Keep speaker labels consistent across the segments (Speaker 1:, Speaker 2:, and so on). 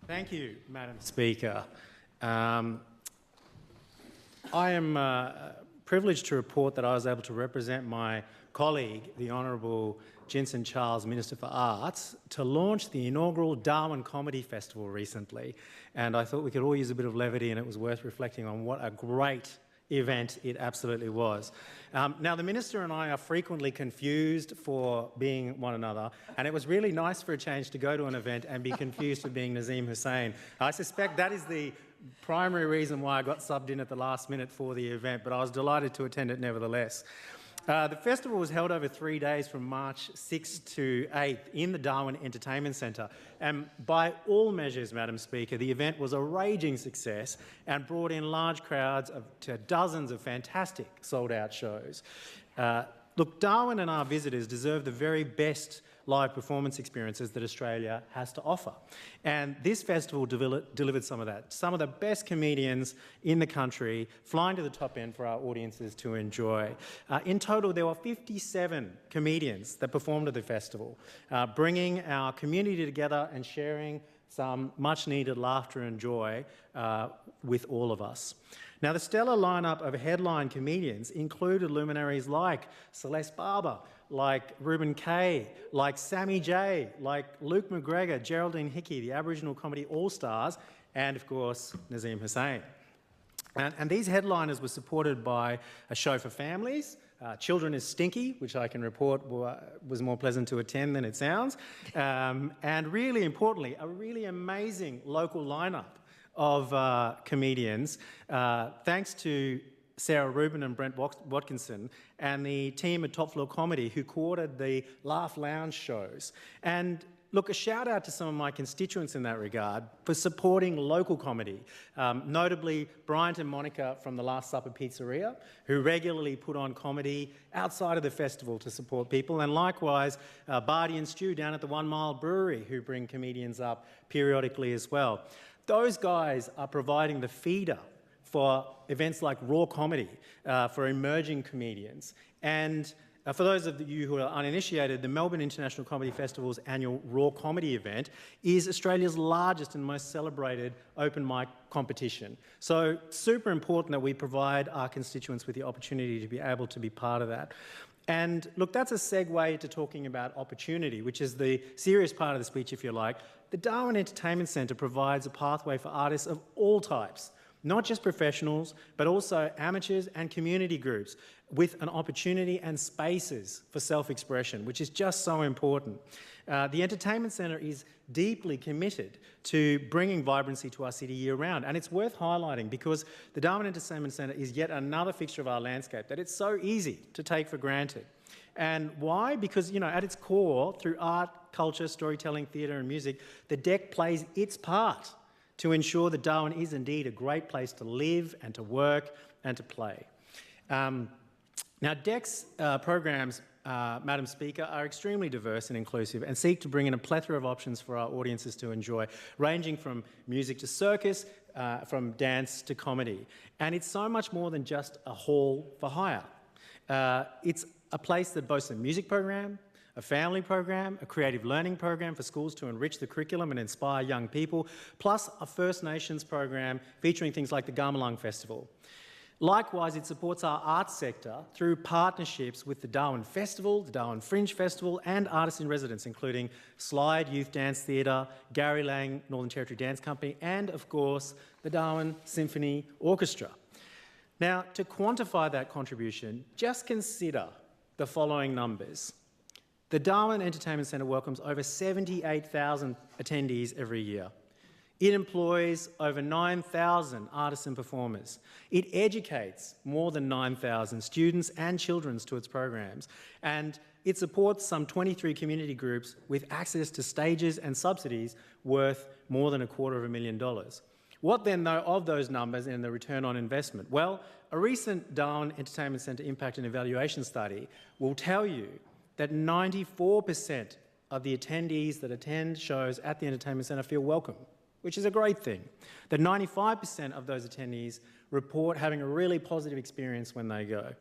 Speaker 1: Thank you, Madam Speaker. I am privileged to report that I was able to represent my colleague, the Honourable Jinson Charles, Minister for Arts, to launch the inaugural Darwin Comedy Festival recently. And I thought we could all use a bit of levity, and it was worth reflecting on what a great event it absolutely was. Now, the Minister and I are frequently confused for being one another, and it was really nice for a change to go to an event and be confused for being Nazim Hussain. I suspect that is the primary reason why I got subbed in at the last minute for the event, but I was delighted to attend it nevertheless. The festival was held over 3 days from March 6th to 8th in the Darwin Entertainment Centre, and by all measures, Madam Speaker, the event was a raging success and brought in large crowds to dozens of fantastic sold-out shows. Look, Darwin and our visitors deserve the very best live performance experiences that Australia has to offer. And this festival delivered some of that. Some of the best comedians in the country flying to the top end for our audiences to enjoy. In total, there were 57 comedians that performed at the festival, bringing our community together and sharing some much-needed laughter and joy with all of us. Now, the stellar lineup of headline comedians included luminaries like Celeste Barber, like Reuben Kay, like Sammy J, like Luke McGregor, Geraldine Hickey, the Aboriginal Comedy All-Stars, and, of course, Nazim Hussain. And these headliners were supported by a show for families, Children is Stinky, which I can report was more pleasant to attend than it sounds, and really importantly, a really amazing local lineup of comedians, thanks to Sarah Rubin and Brent Watkinson and the team at Top Floor Comedy who coordinated the Laugh Lounge shows. And look, a shout out to some of my constituents in that regard for supporting local comedy, notably Bryant and Monica from the Last Supper Pizzeria, who regularly put on comedy outside of the festival to support people, and likewise Bardi and Stu down at the 1 Mile Brewery, who bring comedians up periodically as well. Those guys are providing the feeder for events like Raw Comedy for emerging comedians. And for those of you who are uninitiated, the Melbourne International Comedy Festival's annual Raw Comedy event is Australia's largest and most celebrated open mic competition. So super important that we provide our constituents with the opportunity to be able to be part of that. And look, that's a segue to talking about opportunity, which is the serious part of the speech, if you like. The Darwin Entertainment Centre provides a pathway for artists of all types, not just professionals, but also amateurs and community groups, with an opportunity and spaces for self-expression, which is just so important. The Entertainment Centre is deeply committed to bringing vibrancy to our city year-round, and it's worth highlighting because the Darwin Entertainment Centre is yet another fixture of our landscape that it's so easy to take for granted. And why? Because, you know, at its core, through art, culture, storytelling, theatre and music, the DEC plays its part to ensure that Darwin is indeed a great place to live and to work and to play. Now, DEC's programs, Madam Speaker, are extremely diverse and inclusive and seek to bring in a plethora of options for our audiences to enjoy, ranging from music to circus, from dance to comedy. And it's so much more than just a hall for hire. It's a place that boasts a music program, a family program, a creative learning program for schools to enrich the curriculum and inspire young people, plus a First Nations program featuring things like the Gamelung Festival. Likewise, it supports our arts sector through partnerships with the Darwin Festival, the Darwin Fringe Festival and artists in residence, including Slide Youth Dance Theatre, Gary Lang Northern Territory Dance Company, and of course, the Darwin Symphony Orchestra. Now, to quantify that contribution, just consider the following numbers. The Darwin Entertainment Centre welcomes over 78,000 attendees every year. It employs over 9,000 artists and performers. It educates more than 9,000 students and children to its programs. And it supports some 23 community groups with access to stages and subsidies worth more than $250,000. What then, though, of those numbers and the return on investment? Well, a recent Darwin Entertainment Centre Impact and Evaluation study will tell you that 94% of the attendees that attend shows at the Entertainment Centre feel welcome, which is a great thing. That 95% of those attendees report having a really positive experience when they go.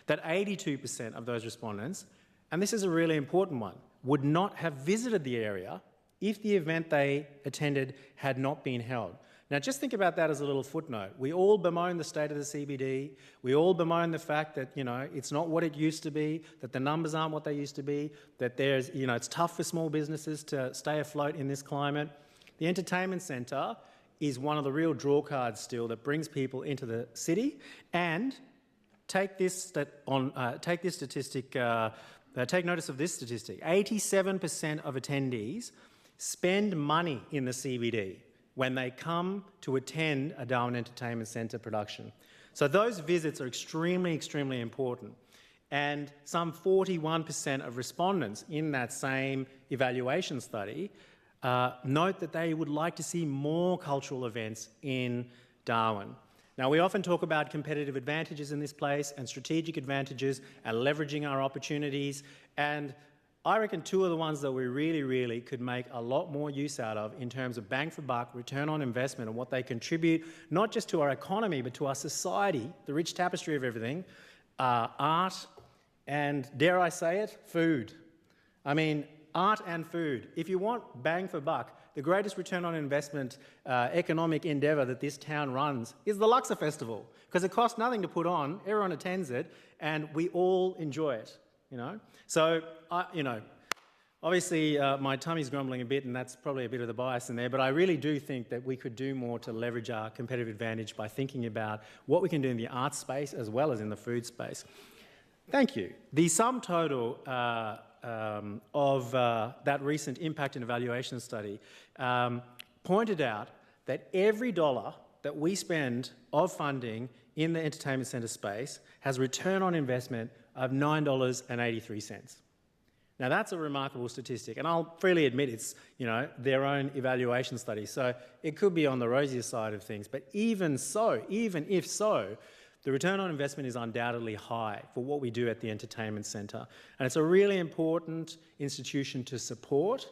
Speaker 1: That 82% of those respondents, and this is a really important one, would not have visited the area if the event they attended had not been held. Now, just think about that as a little footnote. We all bemoan the state of the CBD. We all bemoan the fact that, it's not what it used to be, that the numbers aren't what they used to be, that there's, it's tough for small businesses to stay afloat in this climate. The entertainment centre is one of the real draw cards still that brings people into the city. And take notice of this statistic. 87% of attendees spend money in the CBD when they come to attend a Darwin Entertainment Centre production. So those visits are extremely, extremely important. And some 41% of respondents in that same evaluation study note that they would like to see more cultural events in Darwin. Now, we often talk about competitive advantages in this place and strategic advantages and leveraging our opportunities. And I reckon two of the ones that we really, really could make a lot more use out of in terms of bang for buck, return on investment, and what they contribute, not just to our economy, but to our society, the rich tapestry of everything, art and, dare I say it, food. I mean, art and food. If you want bang for buck, the greatest return on investment economic endeavour that this town runs is the Luxor Festival, because it costs nothing to put on, everyone attends it, and we all enjoy it, So, obviously my tummy's grumbling a bit, and that's probably a bit of the bias in there, but I really do think that we could do more to leverage our competitive advantage by thinking about what we can do in the art space as well as in the food space. Thank you. The sum total of that recent impact and evaluation study pointed out that every dollar that we spend of funding in the entertainment centre space has return on investment of $9.83. Now, that's a remarkable statistic, and I'll freely admit it's, their own evaluation study, so it could be on the rosier side of things, but even if so, the return on investment is undoubtedly high for what we do at the entertainment centre, and it's a really important institution to support,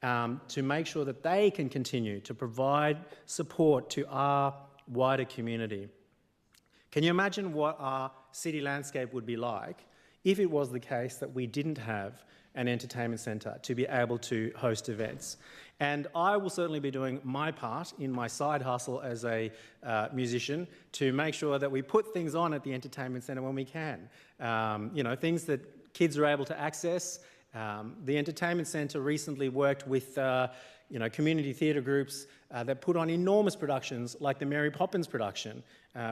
Speaker 1: to make sure that they can continue to provide support to our wider community. Can you imagine what our city landscape would be like if it was the case that we didn't have an entertainment centre to be able to host events? And I will certainly be doing my part in my side hustle as a musician to make sure that we put things on at the entertainment centre when we can. Things that kids are able to access. The entertainment centre recently worked with community theatre groups that put on enormous productions like the Mary Poppins production,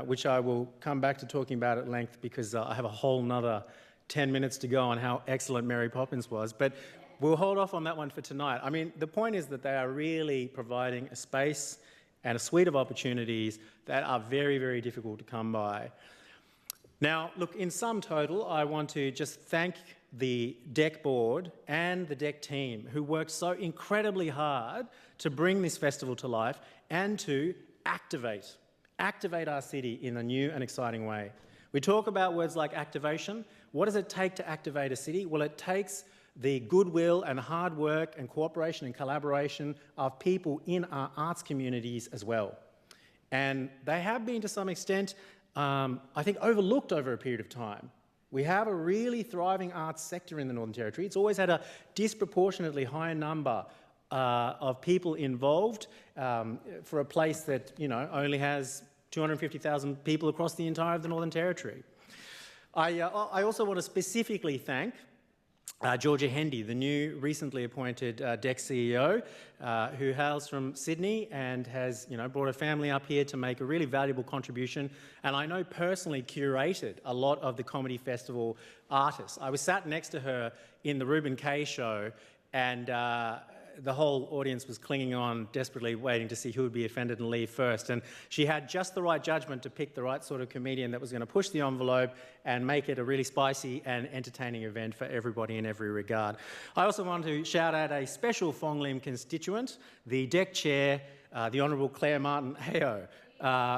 Speaker 1: which I will come back to talking about at length because I have a whole nother 10 minutes to go on how excellent Mary Poppins was. But we'll hold off on that one for tonight. I mean, the point is that they are really providing a space and a suite of opportunities that are very, very difficult to come by. Now, look, in sum total, I want to just thank the DEC board and the DEC team who worked so incredibly hard to bring this festival to life and to activate our city in a new and exciting way. We talk about words like activation. What does it take to activate a city? Well, it takes the goodwill and hard work and cooperation and collaboration of people in our arts communities as well. And they have been, to some extent, I think, overlooked over a period of time. We have a really thriving arts sector in the Northern Territory. It's always had a disproportionately high number of people involved for a place that, only has 250,000 people across the entire of the Northern Territory. I also want to specifically thank Georgia Hendy, the new recently appointed DEC CEO, who hails from Sydney and has brought a family up here to make a really valuable contribution, and I know personally curated a lot of the comedy festival artists. I was sat next to her in the Reuben Kaye show, and the whole audience was clinging on, desperately waiting to see who would be offended and leave first. And she had just the right judgment to pick the right sort of comedian that was going to push the envelope and make it a really spicy and entertaining event for everybody in every regard. I also want to shout out a special Fong Lim constituent, the DEC chair, the Honourable Claire Martin Heo,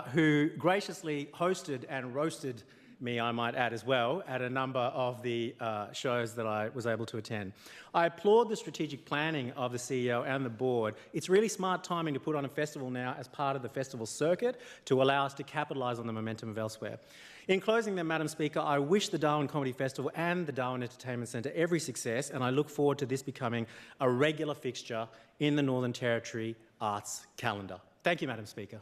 Speaker 1: who graciously hosted and roasted me, I might add as well, at a number of the shows that I was able to attend. I applaud the strategic planning of the CEO and the board. It's really smart timing to put on a festival now as part of the festival circuit to allow us to capitalise on the momentum of elsewhere. In closing then, Madam Speaker, I wish the Darwin Comedy Festival and the Darwin Entertainment Centre every success, and I look forward to this becoming a regular fixture in the Northern Territory arts calendar. Thank you, Madam Speaker.